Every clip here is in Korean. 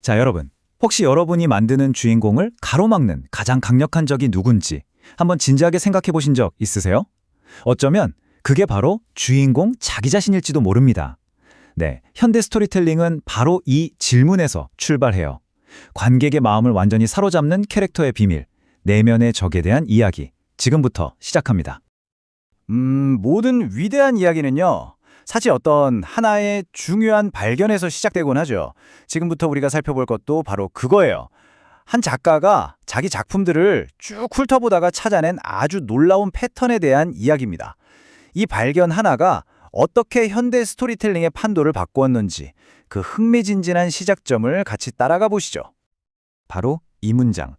자, 여러분. 혹시 여러분이 만드는 주인공을 가로막는 가장 강력한 적이 누군지 한번 진지하게 생각해 보신 적 있으세요? 어쩌면 그게 바로 주인공 자기 자신일지도 모릅니다. 네, 현대 스토리텔링은 바로 이 질문에서 출발해요. 관객의 마음을 완전히 사로잡는 캐릭터의 비밀, 내면의 적에 대한 이야기. 지금부터 시작합니다. 모든 위대한 이야기는요, 사실 어떤 하나의 중요한 발견에서 시작되곤 하죠. 지금부터 우리가 살펴볼 것도 바로 그거예요. 한 작가가 자기 작품들을 쭉 훑어보다가 찾아낸 아주 놀라운 패턴에 대한 이야기입니다. 이 발견 하나가 어떻게 현대 스토리텔링의 판도를 바꾸었는지 그 흥미진진한 시작점을 같이 따라가 보시죠. 바로 이 문장.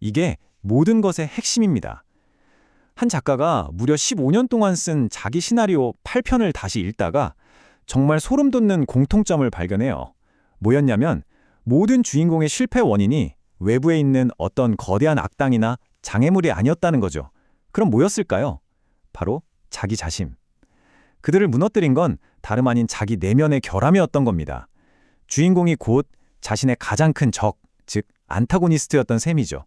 이게 모든 것의 핵심입니다. 한 작가가 무려 15년 동안 쓴 자기 시나리오 8편을 다시 읽다가 정말 소름 돋는 공통점을 발견해요. 뭐였냐면 모든 주인공의 실패 원인이 외부에 있는 어떤 거대한 악당이나 장애물이 아니었다는 거죠. 그럼 뭐였을까요? 바로 자기 자신. 그들을 무너뜨린 건 다름 아닌 자기 내면의 결함이었던 겁니다. 주인공이 곧 자신의 가장 큰 적, 즉 안타고니스트였던 셈이죠.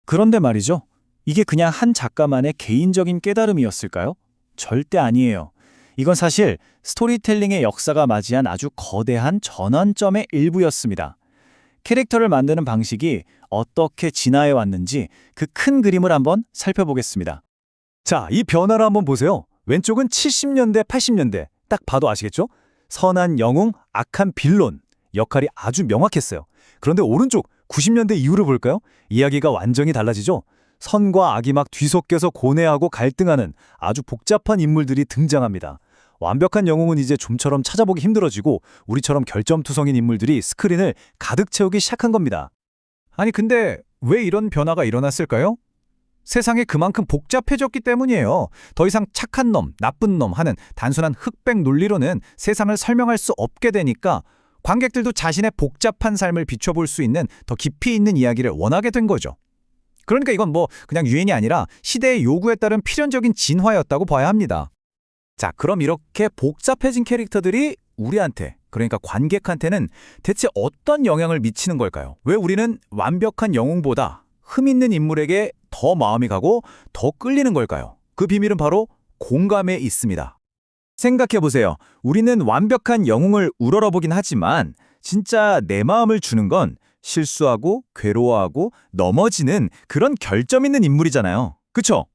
그런데 말이죠. 이게 그냥 한 작가만의 개인적인 깨달음이었을까요? 절대 아니에요. 이건 사실 스토리텔링의 역사가 맞이한 아주 거대한 전환점의 일부였습니다. 캐릭터를 만드는 방식이 어떻게 진화해 왔는지 그 큰 그림을 한번 살펴보겠습니다. 자, 이 변화를 한번 보세요. 왼쪽은 70년대, 80년대. 딱 봐도 아시겠죠? 선한 영웅, 악한 빌런. 역할이 아주 명확했어요. 그런데 오른쪽 90년대 이후를 볼까요? 이야기가 완전히 달라지죠? 선과 악이 막 뒤섞여서 고뇌하고 갈등하는 아주 복잡한 인물들이 등장합니다. 완벽한 영웅은 이제 좀처럼 찾아보기 힘들어지고 우리처럼 결점투성인 인물들이 스크린을 가득 채우기 시작한 겁니다. 아니 근데 왜 이런 변화가 일어났을까요? 세상이 그만큼 복잡해졌기 때문이에요. 더 이상 착한 놈, 나쁜 놈 하는 단순한 흑백 논리로는 세상을 설명할 수 없게 되니까 관객들도 자신의 복잡한 삶을 비춰볼 수 있는 더 깊이 있는 이야기를 원하게 된 거죠. 그러니까 이건 그냥 유행이 아니라 시대의 요구에 따른 필연적인 진화였다고 봐야 합니다. 자, 그럼 이렇게 복잡해진 캐릭터들이 우리한테, 그러니까 관객한테는 대체 어떤 영향을 미치는 걸까요? 왜 우리는 완벽한 영웅보다 흠 있는 인물에게 더 마음이 가고 더 끌리는 걸까요? 그 비밀은 바로 공감에 있습니다. 생각해보세요. 우리는 완벽한 영웅을 우러러보긴 하지만 진짜 내 마음을 주는 건 실수하고 괴로워하고 넘어지는 그런 결점 있는 인물이잖아요. 그쵸?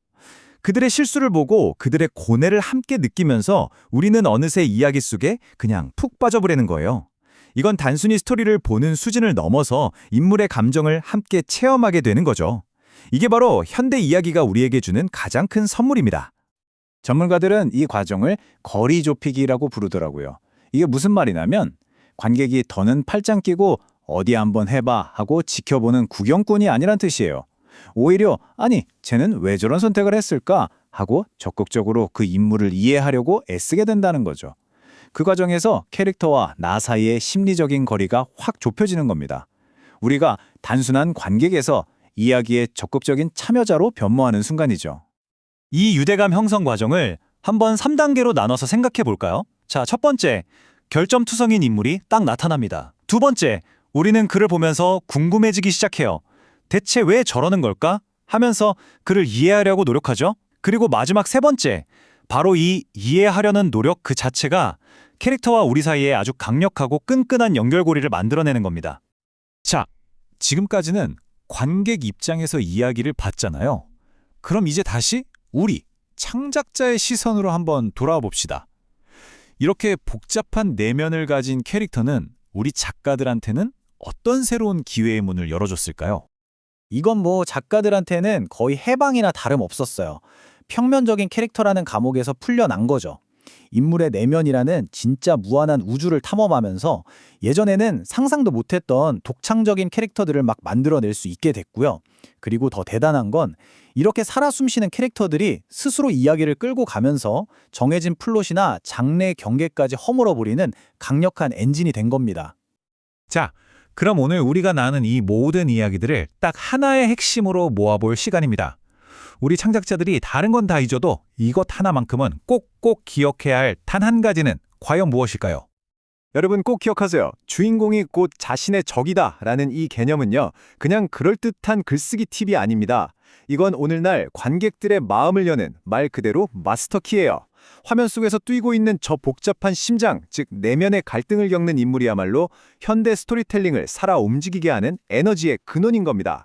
그들의 실수를 보고 그들의 고뇌를 함께 느끼면서 우리는 어느새 이야기 속에 그냥 푹 빠져버리는 거예요. 이건 단순히 스토리를 보는 수준을 넘어서 인물의 감정을 함께 체험하게 되는 거죠. 이게 바로 현대 이야기가 우리에게 주는 가장 큰 선물입니다. 전문가들은 이 과정을 거리 좁히기라고 부르더라고요. 이게 무슨 말이냐면 관객이 더는 팔짱 끼고 어디 한번 해봐 하고 지켜보는 구경꾼이 아니란 뜻이에요. 오히려 아니 쟤는 왜 저런 선택을 했을까 하고 적극적으로 그 인물을 이해하려고 애쓰게 된다는 거죠. 그 과정에서 캐릭터와 나 사이의 심리적인 거리가 확 좁혀지는 겁니다. 우리가 단순한 관객에서 이야기의 적극적인 참여자로 변모하는 순간이죠. 이 유대감 형성 과정을 한번 3단계로 나눠서 생각해 볼까요? 자, 첫 번째, 결점투성인 인물이 딱 나타납니다. 두 번째, 우리는 그를 보면서 궁금해지기 시작해요. 대체 왜 저러는 걸까? 하면서 그를 이해하려고 노력하죠. 그리고 마지막 세 번째, 바로 이 이해하려는 노력 그 자체가 캐릭터와 우리 사이에 아주 강력하고 끈끈한 연결고리를 만들어내는 겁니다. 자, 지금까지는 관객 입장에서 이야기를 봤잖아요. 그럼 이제 다시 우리 창작자의 시선으로 한번 돌아와 봅시다. 이렇게 복잡한 내면을 가진 캐릭터는 우리 작가들한테는 어떤 새로운 기회의 문을 열어줬을까요? 이건 작가들한테는 거의 해방이나 다름없었어요. 평면적인 캐릭터라는 감옥에서 풀려난 거죠. 인물의 내면이라는 진짜 무한한 우주를 탐험하면서 예전에는 상상도 못했던 독창적인 캐릭터들을 막 만들어낼 수 있게 됐고요. 그리고 더 대단한 건 이렇게 살아 숨쉬는 캐릭터들이 스스로 이야기를 끌고 가면서 정해진 플롯이나 장르의 경계까지 허물어버리는 강력한 엔진이 된 겁니다. 자, 그럼 오늘 우리가 나눈 이 모든 이야기들을 딱 하나의 핵심으로 모아볼 시간입니다. 우리 창작자들이 다른 건 다 잊어도 이것 하나만큼은 꼭꼭 기억해야 할 단 한 가지는 과연 무엇일까요? 여러분 꼭 기억하세요. 주인공이 곧 자신의 적이다라는 이 개념은요, 그냥 그럴듯한 글쓰기 팁이 아닙니다. 이건 오늘날 관객들의 마음을 여는 말 그대로 마스터키예요. 화면 속에서 뛰고 있는 저 복잡한 심장, 즉 내면의 갈등을 겪는 인물이야말로 현대 스토리텔링을 살아 움직이게 하는 에너지의 근원인 겁니다.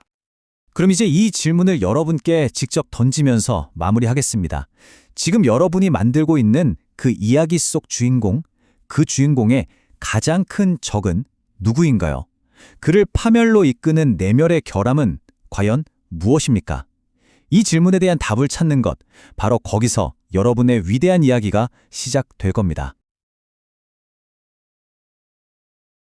그럼 이제 이 질문을 여러분께 직접 던지면서 마무리하겠습니다. 지금 여러분이 만들고 있는 그 이야기 속 주인공, 그 주인공의 가장 큰 적은 누구인가요? 그를 파멸로 이끄는 내면의 결함은 과연 무엇입니까? 이 질문에 대한 답을 찾는 것, 바로 거기서 여러분의 위대한 이야기가 시작될 겁니다.